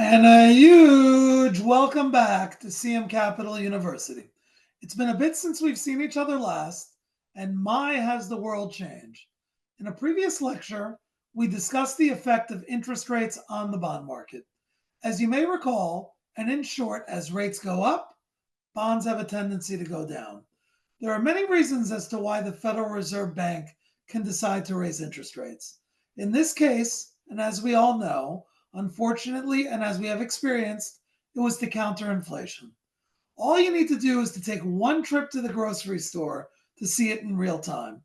And a huge welcome back to CM Capital University. It's been a bit since we've seen each other last, and my has the world changed. In a previous lecture, we discussed the effect of interest rates on the bond market. As you may recall, and in short, as rates go up, bonds have a tendency to go down. There are many reasons as to why the Federal Reserve Bank can decide to raise interest rates. In this case, and as we all know, unfortunately, and as we have experienced, it was to counter inflation. All you need to do is to take one trip to the grocery store to see it in real time.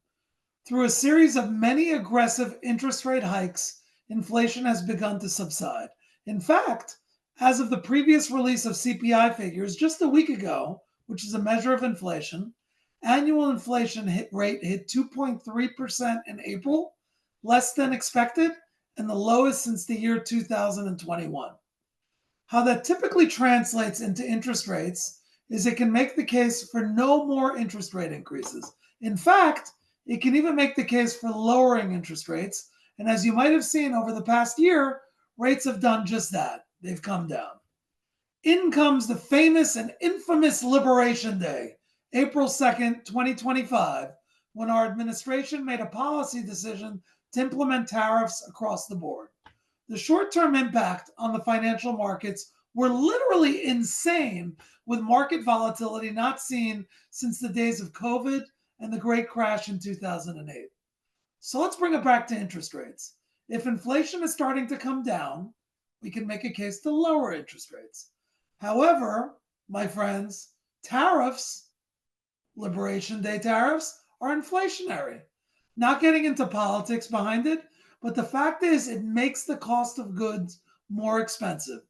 Through a series of many aggressive interest rate hikes, inflation has begun to subside. In fact, as of the previous release of CPI figures just a week ago, which is a measure of inflation, annual inflation rate hit 2.3% in April, less than expected, and the lowest since the year 2021. How that typically translates into interest rates is it can make the case for no more interest rate increases. In fact, it can even make the case for lowering interest rates. And as you might have seen over the past year, rates have done just that. They've come down. In comes the famous and infamous Liberation Day, April 2nd, 2025, when our administration made a policy decision to implement tariffs across the board. The short term impact on the financial markets were literally insane, with market volatility not seen since the days of COVID and the great crash in 2008. So let's bring it back to interest rates. If inflation is starting to come down, we can make a case to lower interest rates. However, my friends, tariffs, Liberation Day tariffs, are inflationary. Not getting into politics behind it, but the fact is, it makes the cost of goods more expensive.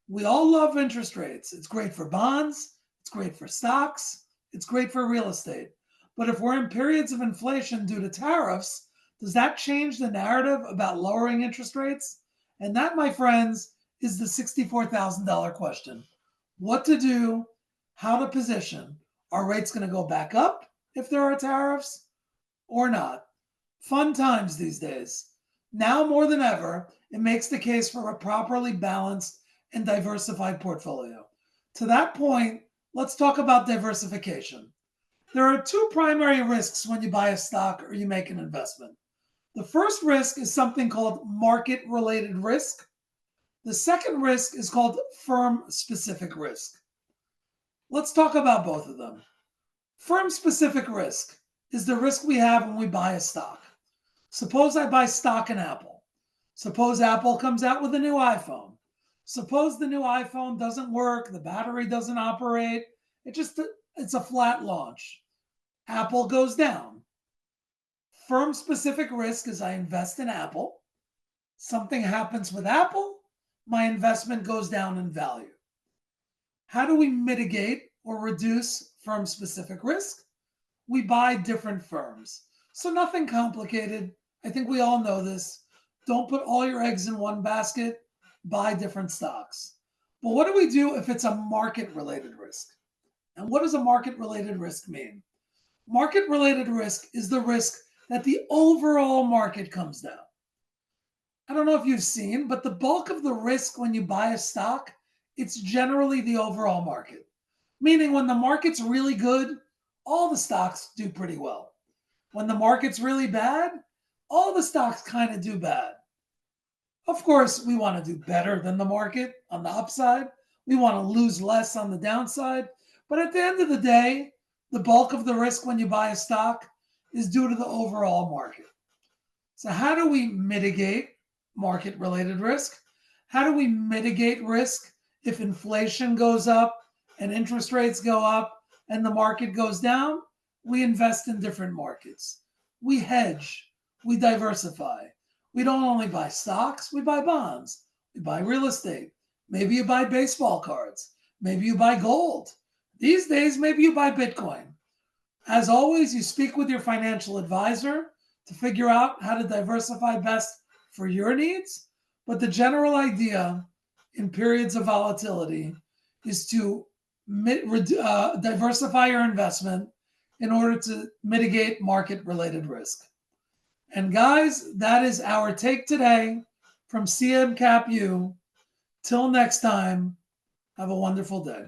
We all love interest rates. It's great for bonds, it's great for stocks, it's great for real estate. But if we're in periods of inflation due to tariffs, does that change the narrative about lowering interest rates? And that, my friends, is the $64,000 question. What to do, how to position. Are rates going to go back up if there are tariffs or not? Fun times these days. Now more than ever, it makes the case for a properly balanced and diversified portfolio. To that point, let's talk about diversification. There are two primary risks when you buy a stock or you make an investment. The first risk is something called market related risk. The second risk is called firm specific risk. Let's talk about both of them. Firm specific risk is the risk we have when we buy a stock. Suppose I buy stock in Apple. Suppose Apple comes out with a new iPhone. Suppose the new iPhone doesn't work, the battery doesn't operate, it's a flat launch. Apple goes down. Firm specific risk is I invest in Apple. Something happens with Apple, my investment goes down in value. How do we mitigate or reduce firm specific risk? We buy different firms. So nothing complicated. I think we all know this. Don't put all your eggs in one basket. Buy different stocks. But what do we do if it's a market related risk? And what does a market related risk mean? Market related risk is the risk that the overall market comes down. I don't know if you've seen, but the bulk of the risk when you buy a stock, it's generally the overall market. Meaning when the market's really good, all the stocks do pretty well. When the market's really bad, all the stocks kind of do bad. Of course, we want to do better than the market on the upside. We want to lose less on the downside. But at the end of the day, the bulk of the risk when you buy a stock is due to the overall market. So how do we mitigate market related risk? How do we mitigate risk if inflation goes up and interest rates go up and the market goes down? We invest in different markets. We hedge. We diversify. We don't only buy stocks, we buy bonds. We buy real estate. Maybe you buy baseball cards. Maybe you buy gold. These days, maybe you buy Bitcoin. As always, you speak with your financial advisor to figure out how to diversify best for your needs. But the general idea in periods of volatility is to diversify your investment in order to mitigate market-related risk. And guys, that is our take today from CM Cap U. Till next time, have a wonderful day.